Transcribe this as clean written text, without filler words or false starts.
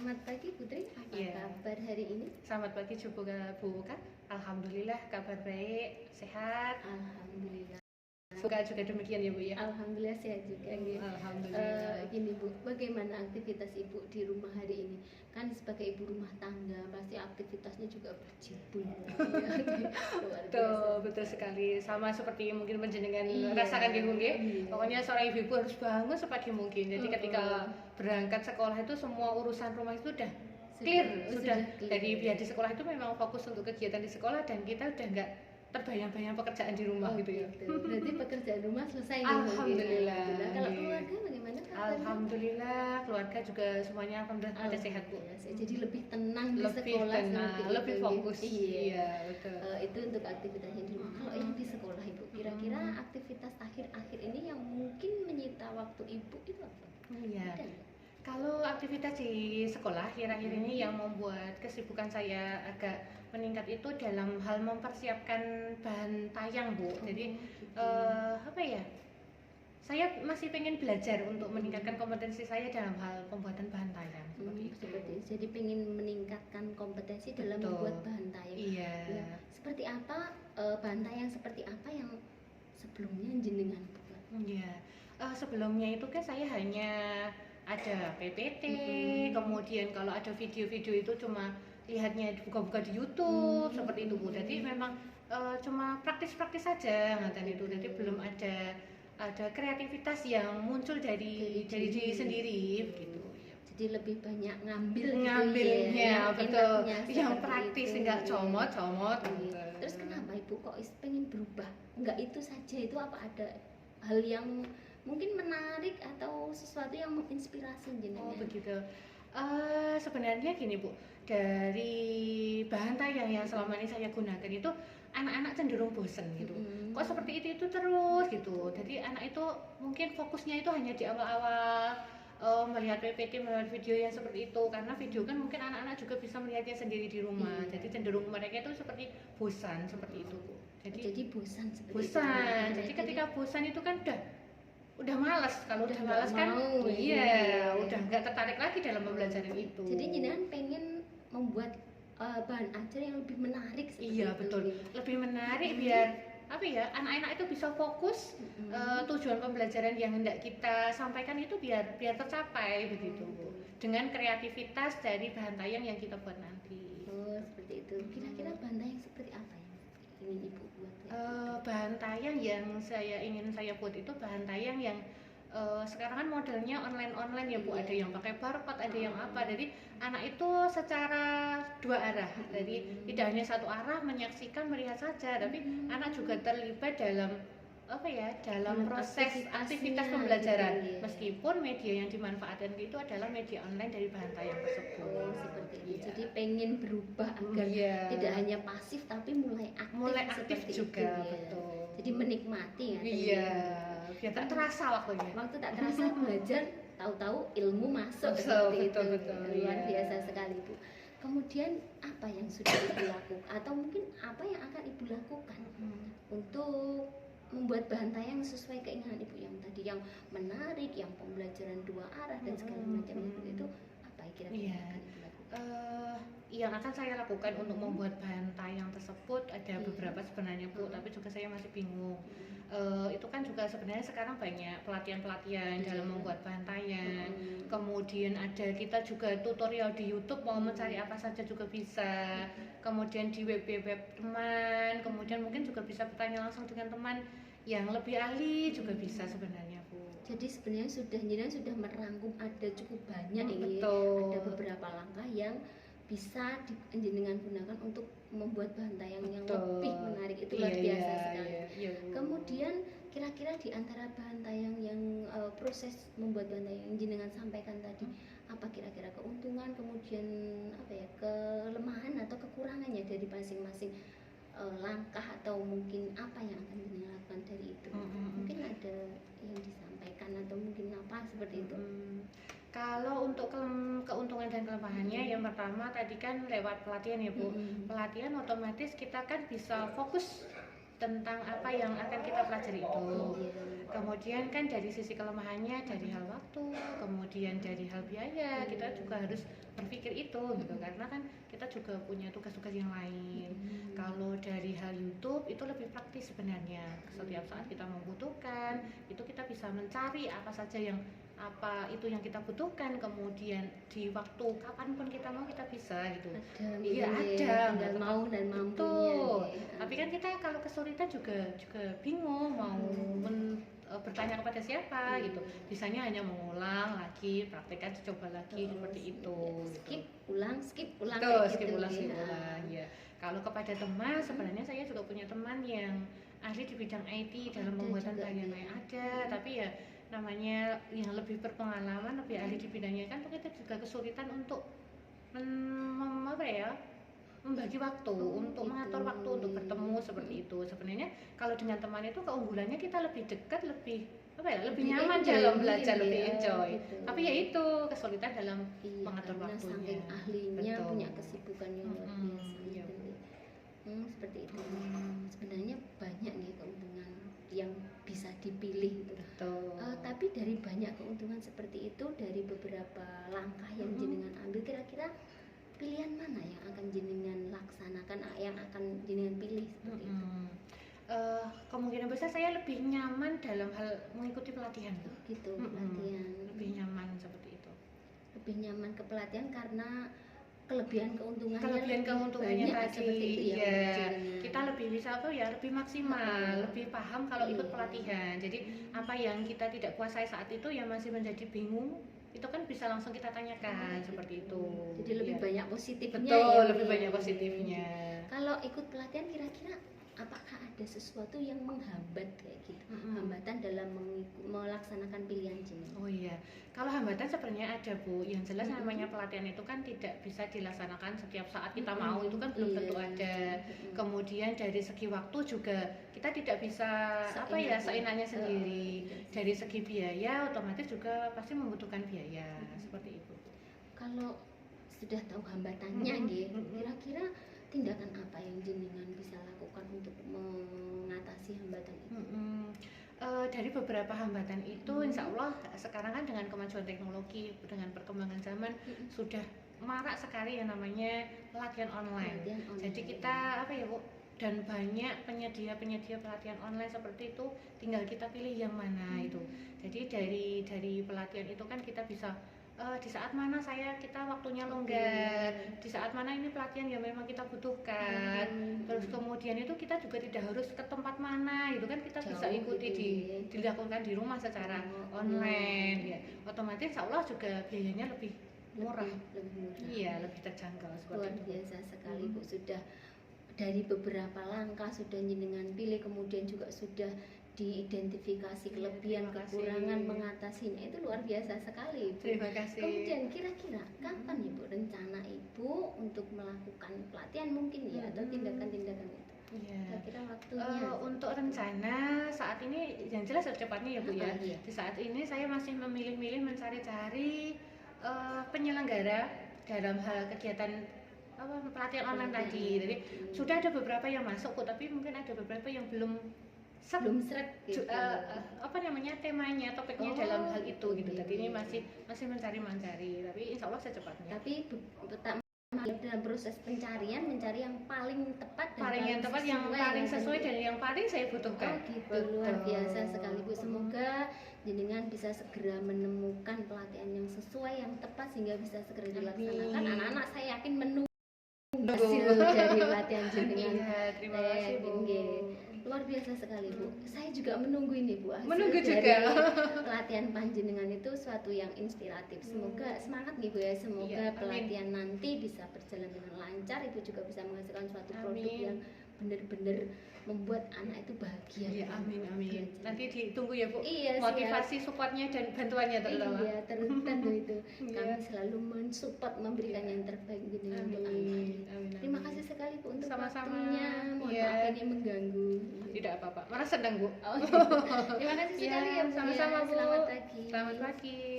Selamat pagi Putri, apa kabar hari ini? Selamat pagi Bu Kak. Alhamdulillah kabar baik, sehat. Alhamdulillah. Semoga juga demikian ya Bu ya. Alhamdulillah sehat juga. Alhamdulillah. Gini Bu, bagaimana aktivitas Ibu di rumah hari ini? Kan sebagai ibu rumah tangga pasti aktivitasnya juga berjibun. Betul sekali. Sama seperti mungkin panjenengan rasakan di nggih. Pokoknya seorang ibu harus bangun sepagi mungkin. Jadi ketika berangkat sekolah itu semua urusan rumah itu sudah clear. Dari biar di sekolah itu memang fokus untuk kegiatan di sekolah dan kita udah enggak terbayang-bayang pekerjaan di rumah gitu ya. Berarti pekerjaan rumah selesai. Alhamdulillah. Kalau keluarga bagaimana? Alhamdulillah, keluarga juga semuanya alhamdulillah pada sehat Bu. Jadi lebih tenang di sekolah, lebih fokus. Iya, betul. Itu untuk aktivitasnya di rumah. Kalau yang di sekolah Ibu, kira-kira aktivitas akhir-akhir ini yang mungkin menyita waktu Ibu itu apa? Iya. Kalau aktivitas di sekolah akhir-akhir ini yang membuat kesibukan saya agak meningkat itu dalam hal mempersiapkan bahan tayang Bu. Jadi apa ya? Saya masih pengen belajar untuk meningkatkan kompetensi saya dalam hal pembuatan bahan tayang seperti itu. Jadi pengen meningkatkan kompetensi dalam membuat bahan tayang. Iya. Nah, seperti apa bahan tayang seperti apa yang sebelumnya jenengan buat? Iya. Sebelumnya itu kan saya hanya ada PPT, kemudian kalau ada video-video itu cuma lihatnya buka-buka di YouTube seperti itu Bu. Jadi memang cuma praktis-praktis saja ngatain itu. Jadi belum ada kreativitas yang muncul dari diri sendiri gitu. Jadi lebih banyak ngambilnya betul. Yang praktis enggak comot-comot. Terus kenapa Ibu kok pengen berubah? Enggak itu saja, itu apa ada hal yang mungkin menarik atau sesuatu yang menginspirasi jenengan? Oh begitu. Sebenarnya gini Bu, dari bahan tayang yang selama ini saya gunakan itu anak-anak cenderung bosen gitu. Kok seperti itu terus gitu. Jadi anak itu mungkin fokusnya itu hanya di awal-awal melihat PPT, melihat video yang seperti itu. Karena video kan mungkin anak-anak juga bisa melihatnya sendiri di rumah. Jadi cenderung mereka itu seperti bosan seperti itu Bu. Jadi bosan seperti itu. Jadi ketika bosan itu kan udah malas. Kalau udah malas kan udah nggak tertarik lagi dalam pembelajaran itu. Jadi jenengan pengen membuat bahan ajar yang lebih menarik seperti itu. Betul. Lebih menarik biar apa ya, anak-anak itu bisa fokus tujuan pembelajaran yang hendak kita sampaikan itu biar tercapai begitu Bu. Dengan kreativitas dari bahan tayang yang kita buat nanti. Oh, seperti itu. Kira-kira bahan tayang seperti apa yang ingin Ibu buat? Bahan tayang yang ingin saya buat itu bahan tayang yang sekarang kan modelnya online ya Bu. Ada yang pakai barcode, ada yang apa. Jadi anak itu secara dua arah. Jadi tidak hanya satu arah menyaksikan, melihat saja, tapi anak juga terlibat dalam dalam proses aktivitas pembelajaran. Meskipun media yang dimanfaatkan itu adalah media online dari bahan tayang tersebut. Oh, seperti itu. Jadi pengen berubah agar tidak hanya pasif tapi mulai aktif juga itu, betul. Jadi menikmati ya. Iya. Biar tak terasa waktunya. Waktu tak terasa belajar, tahu-tahu ilmu masuk seperti itu. Luar biasa sekali Bu. Kemudian apa yang sudah Ibu lakukan atau mungkin apa yang akan Ibu lakukan untuk membuat bahan tayang sesuai keinginan Ibu yang tadi, yang menarik, yang pembelajaran dua arah dan segala macam itu apa kira-kira akan Ibu lakukan? Yang akan saya lakukan untuk membuat bahan tayang tersebut ada beberapa sebenarnya Bu, tapi juga saya masih bingung. Itu kan juga sebenarnya sekarang banyak pelatihan-pelatihan dalam membuat bahan tayang. Kemudian kita juga tutorial di YouTube, mau mencari apa saja juga bisa. Kemudian di web teman, kemudian mungkin juga bisa bertanya langsung dengan teman yang lebih ahli juga bisa sebenarnya Bu. Jadi sebenarnya sudah merangkum ada cukup banyak ini. Betul. Ada beberapa langkah yang bisa jenengan gunakan untuk membuat bahan tayang yang lebih menarik. Itu luar biasa sekali. Kemudian kira-kira di antara bahan tayang yang proses membuat bahan tayang yang jenengan sampaikan tadi, apa kira-kira keuntungan, kemudian kelemahan atau kekurangannya dari masing-masing langkah atau mungkin apa yang akan jenengan lakukan dari itu? Mungkin ada yang disampaikan atau mungkin apa seperti itu? Kalau untuk keuntungan dan kelemahannya, yang pertama tadi kan lewat pelatihan ya Bu. Pelatihan otomatis kita kan bisa fokus tentang apa yang akan kita pelajari itu. Kemudian kan dari sisi kelemahannya dari hal waktu, kemudian dari hal biaya, kita juga harus berpikir itu gitu, karena kan kita juga punya tugas-tugas yang lain. Kalau dari hal YouTube itu lebih praktis sebenarnya. Setiap saat kita membutuhkan, itu kita bisa mencari apa saja yang apa itu yang kita butuhkan, kemudian di waktu kapanpun kita mau kita bisa gitu. Iya ada, tinggal mau dan mampunya. Tapi kan kita kalau kesulitan juga bingung mau bertanya kepada siapa gitu. Bisanya hanya mengulang lagi, praktekkan, coba lagi seperti itu. Skip, ulang, skip, ulang. Tuh, skip, ulang, skip, ulang. Ya. Kalau kepada teman, sebenarnya saya juga punya teman yang ahli di bidang IT dalam pembuatan tayangan ada, tapi ya namanya yang lebih berpengalaman, lebih ahli di bidangnya kan kita juga kesulitan untuk membagi waktu, untuk mengatur waktu untuk bertemu seperti itu. Sebenarnya kalau dengan teman itu keunggulannya kita lebih dekat, lebih nyaman dalam belajar, lebih enjoy. Gitu. Tapi ya itu kesulitan dalam mengatur waktunya. Saking ahlinya punya kesibukan yang luar biasa. Seperti itu. Sebenarnya banyak nih keuntungan yang bisa dipilih itu. Tapi dari banyak keuntungan seperti itu, dari beberapa langkah yang jenengan ambil, kira-kira pilihan mana yang akan jenengan laksanakan, yang akan jenengan pilih seperti itu? Kemungkinan besar saya lebih nyaman dalam hal mengikuti pelatihan. Gitu, pelatihan. Lebih nyaman seperti itu. Lebih nyaman ke pelatihan karena kelebihan keuntungannya tadi kita lebih bisa lebih maksimal, lebih paham kalau ikut pelatihan. Jadi apa yang kita tidak kuasai saat itu yang masih menjadi bingung, itu kan bisa langsung kita tanyakan seperti itu. Jadi lebih banyak positifnya. Betul, lebih banyak positifnya. Kalau ikut pelatihan kira-kira apakah ada sesuatu yang menghambat kayak gitu, hambatan dalam melaksanakan pilihan jenengan? Oh iya, kalau hambatan sebenarnya ada Bu. Yang jelas namanya pelatihan itu kan tidak bisa dilaksanakan setiap saat kita mau, itu kan belum tentu ada. Kemudian dari segi waktu juga kita tidak bisa seenaknya sendiri. Dari segi biaya otomatis juga pasti membutuhkan biaya seperti itu. Kalau sudah tahu hambatannya kira-kira tindakan apa yang jenengan bisa lakukan untuk mengatasi hambatan itu? Dari beberapa hambatan itu, insya Allah sekarang kan dengan kemajuan teknologi, dengan perkembangan zaman sudah marak sekali yang namanya pelatihan online. Jadi kita dan banyak penyedia pelatihan online seperti itu, tinggal kita pilih yang mana itu. Jadi dari pelatihan itu kan kita bisa di saat mana kita waktunya longgar, di saat mana ini pelatihan yang memang kita butuhkan. Terus kemudian itu kita juga tidak harus ke tempat mana, itu kan kita bisa ikuti dilakukan di rumah secara online ya. Otomatis insya Allah juga biayanya lebih murah. Iya, lebih terjangkau seperti luar biasa sekali Bu, sudah dari beberapa langkah sudah jenengan pilih, kemudian juga sudah diidentifikasi kelebihan, kekurangan, mengatasinya, itu luar biasa sekali Bu. Terima kasih. Kemudian kira-kira kapan Ibu rencana Ibu untuk melakukan pelatihan mungkin ya, atau tindakan-tindakan itu? Kira-kira waktunya? Untuk rencana saat ini yang jelas secepatnya ya Bu ya. Di saat ini saya masih memilih-milih mencari-cari penyelenggara dalam hal kegiatan pelatihan online tadi. Jadi sudah ada beberapa yang masuk Bu, tapi mungkin ada beberapa yang belum seret gitu. Temanya, topiknya dalam hal itu gitu. Jadi ini masih mencari, tapi insya Allah secepatnya. Tapi dalam proses pencarian, mencari yang paling tepat dan yang paling sesuai dan yang paling saya butuhkan. Luar biasa sekali Bu. Semoga jenengan bisa segera menemukan pelatihan yang sesuai, yang tepat, sehingga bisa segera dilaksanakan. Anak-anak saya yakin menunggu hasil dari pelatihan jenengan. Terima kasih Bu. Luar biasa sekali Bu. Saya juga menunggu ini Bu. Menunggu juga. Pelatihan panjenengan itu suatu yang inspiratif. Semoga semangat nih Bu ya. Semoga pelatihan nanti bisa berjalan dengan lancar. Itu juga bisa menghasilkan suatu produk yang benar-benar membuat anak itu bahagia. Iya, amin. Nanti ditunggu ya Bu. Iya, motivasi, supportnya dan bantuannya terutama. Iya, tentu itu. Kami selalu mensupport, memberikan yang terbaik gitu untuk anak. Terima kasih sekali Bu untuk waktunya. Mohon maaf ini mengganggu. Tidak apa-apa. Malah senang Bu. Terima kasih sekali ya Bu. Sama-sama Bu. Selamat pagi. Selamat pagi.